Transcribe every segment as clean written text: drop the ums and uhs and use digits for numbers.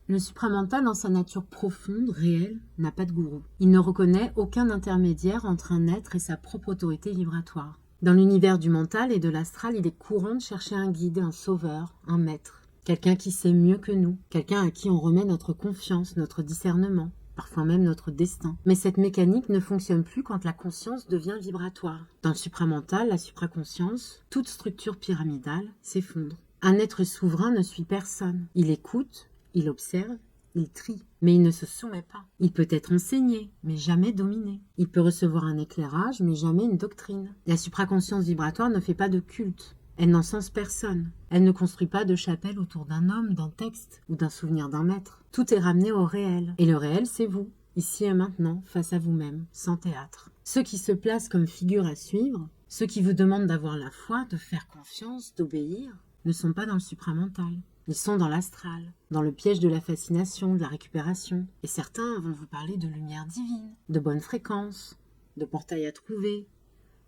Le supramental, dans sa nature profonde, réelle, n'a pas de gourou. Il ne reconnaît aucun intermédiaire entre un être et sa propre autorité vibratoire. Dans l'univers du mental et de l'astral, il est courant de chercher un guide, un sauveur, un maître. Quelqu'un qui sait mieux que nous, quelqu'un à qui on remet notre confiance, notre discernement, parfois même notre destin. Mais cette mécanique ne fonctionne plus quand la conscience devient vibratoire. Dans le supramental, la supraconscience, toute structure pyramidale s'effondre. Un être souverain ne suit personne. Il écoute, il observe, il trie, mais il ne se soumet pas. Il peut être enseigné, mais jamais dominé. Il peut recevoir un éclairage, mais jamais une doctrine. La supraconscience vibratoire ne fait pas de culte. Elle n'encense personne. Elle ne construit pas de chapelle autour d'un homme, d'un texte ou d'un souvenir d'un maître. Tout est ramené au réel. Et le réel, c'est vous, ici et maintenant, face à vous-même, sans théâtre. Ceux qui se placent comme figure à suivre, ceux qui vous demandent d'avoir la foi, de faire confiance, d'obéir, ne sont pas dans le supramental. Ils sont dans l'astral, dans le piège de la fascination, de la récupération. Et certains vont vous parler de lumière divine, de bonne fréquence, de portail à trouver,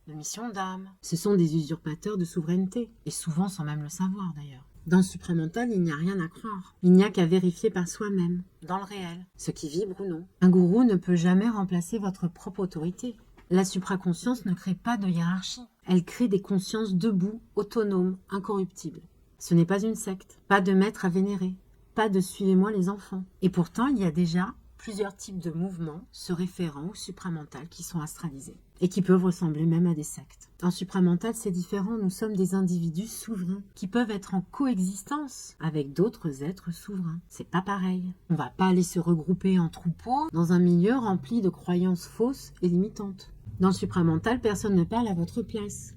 de mission d'âme. Ce sont des usurpateurs de souveraineté, et souvent sans même le savoir d'ailleurs. Dans le supramental, il n'y a rien à croire. Il n'y a qu'à vérifier par soi-même, dans le réel, ce qui vibre ou non. Un gourou ne peut jamais remplacer votre propre autorité. La supraconscience ne crée pas de hiérarchie. Elle crée des consciences debout, autonomes, incorruptibles. Ce n'est pas une secte, pas de maître à vénérer, pas de suivez-moi les enfants. Et pourtant, il y a déjà plusieurs types de mouvements se référant au supramental qui sont astralisés et qui peuvent ressembler même à des sectes. En supramental, c'est différent, nous sommes des individus souverains qui peuvent être en coexistence avec d'autres êtres souverains. C'est pas pareil. On va pas aller se regrouper en troupeaux dans un milieu rempli de croyances fausses et limitantes. Dans le supramental, personne ne parle à votre place.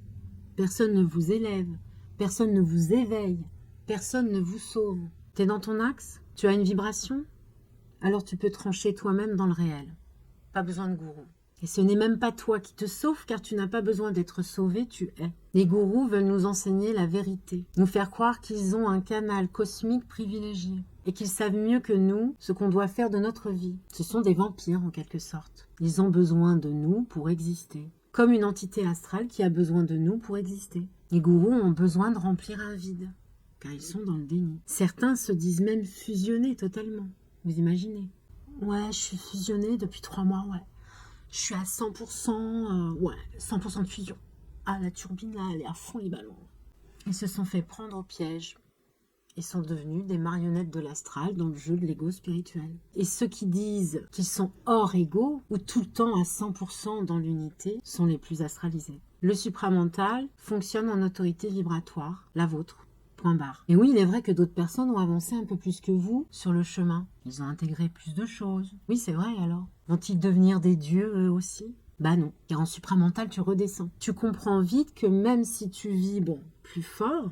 Personne ne vous élève. Personne ne vous éveille, personne ne vous sauve. T'es dans ton axe? Tu as une vibration? Alors tu peux trancher toi-même dans le réel. Pas besoin de gourou. Et ce n'est même pas toi qui te sauve car tu n'as pas besoin d'être sauvé, tu es. Les gourous veulent nous enseigner la vérité, nous faire croire qu'ils ont un canal cosmique privilégié et qu'ils savent mieux que nous ce qu'on doit faire de notre vie. Ce sont des vampires en quelque sorte. Ils ont besoin de nous pour exister, comme une entité astrale qui a besoin de nous pour exister. Les gourous ont besoin de remplir un vide, car ils sont dans le déni. Certains se disent même fusionnés totalement. Vous imaginez? Ouais, je suis fusionnée depuis 3 mois, ouais. Je suis à 100%, ouais, 100% de fusion. Ah, la turbine, là, elle est à fond les ballons. Ils se sont fait prendre au piège et sont devenus des marionnettes de l'astral dans le jeu de l'ego spirituel. Et ceux qui disent qu'ils sont hors ego, ou tout le temps à 100% dans l'unité, sont les plus astralisés. Le supramental fonctionne en autorité vibratoire, la vôtre, point barre. Et oui, il est vrai que d'autres personnes ont avancé un peu plus que vous sur le chemin. Ils ont intégré plus de choses. Oui, c'est vrai alors. Vont-ils devenir des dieux eux aussi? Bah non, car en supramental, tu redescends. Tu comprends vite que même si tu vibres plus fort,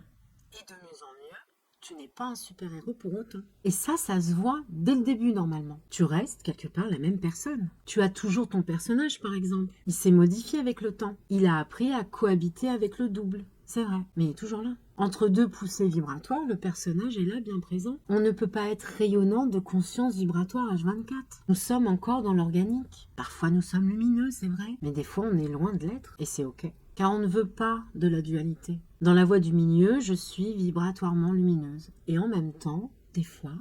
et de mieux en mieux, tu n'es pas un super-héros pour autant. Et ça se voit dès le début normalement. Tu restes quelque part la même personne. Tu as toujours ton personnage par exemple. Il s'est modifié avec le temps. Il a appris à cohabiter avec le double. C'est vrai, mais il est toujours là. Entre deux poussées vibratoires, le personnage est là, bien présent. On ne peut pas être rayonnant de conscience vibratoire H24. Nous sommes encore dans l'organique. Parfois nous sommes lumineux, c'est vrai, mais des fois on est loin de l'être, et c'est ok. Car on ne veut pas de la dualité. Dans la voie du milieu, je suis vibratoirement lumineuse. Et en même temps, des fois,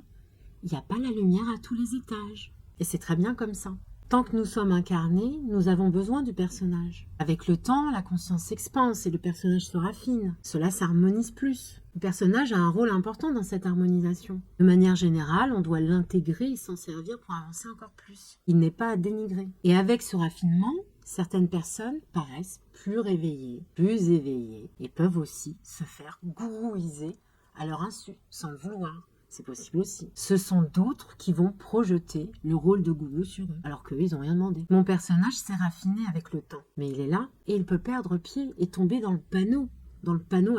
il n'y a pas la lumière à tous les étages. Et c'est très bien comme ça. Tant que nous sommes incarnés, nous avons besoin du personnage. Avec le temps, la conscience s'expanse et le personnage se raffine. Cela s'harmonise plus. Le personnage a un rôle important dans cette harmonisation. De manière générale, on doit l'intégrer et s'en servir pour avancer encore plus. Il n'est pas à dénigrer. Et avec ce raffinement, certaines personnes paraissent plus réveillées, plus éveillées et peuvent aussi se faire gourouiser à leur insu, sans le vouloir. C'est possible aussi. Ce sont d'autres qui vont projeter le rôle de gourou sur eux, alors qu'eux, ils n'ont rien demandé. Mon personnage s'est raffiné avec le temps, mais il est là, et il peut perdre pied et tomber dans le panneau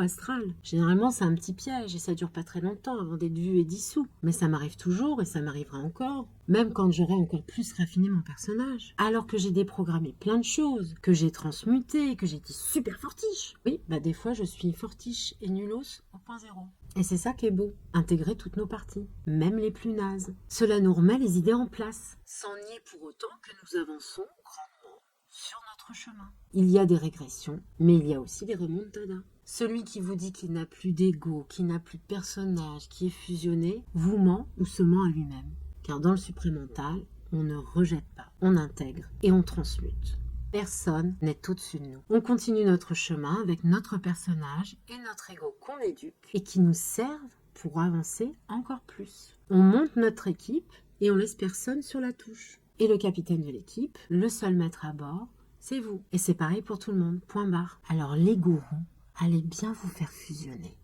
astral. Généralement, c'est un petit piège, et ça dure pas très longtemps avant d'être vu et dissous. Mais ça m'arrive toujours, et ça m'arrivera encore, même quand j'aurai encore plus raffiné mon personnage. Alors que j'ai déprogrammé plein de choses, que j'ai transmuté, que j'ai été super fortiche. Oui, bah des fois, je suis fortiche et nulos au point zéro. Et c'est ça qui est beau, intégrer toutes nos parties, même les plus nazes. Cela nous remet les idées en place, sans nier pour autant que nous avançons grandement sur notre chemin. Il y a des régressions, mais il y a aussi des remontadas. Celui qui vous dit qu'il n'a plus d'ego, qu'il n'a plus de personnage, qui est fusionné, vous ment ou se ment à lui-même. Car dans le supramental, on ne rejette pas, on intègre et on transmute. Personne n'est au-dessus de nous. On continue notre chemin avec notre personnage et notre ego qu'on éduque et qui nous servent pour avancer encore plus. On monte notre équipe et on laisse personne sur la touche. Et le capitaine de l'équipe, le seul maître à bord, c'est vous. Et c'est pareil pour tout le monde, point barre. Alors les gourous, allez bien vous faire fusionner.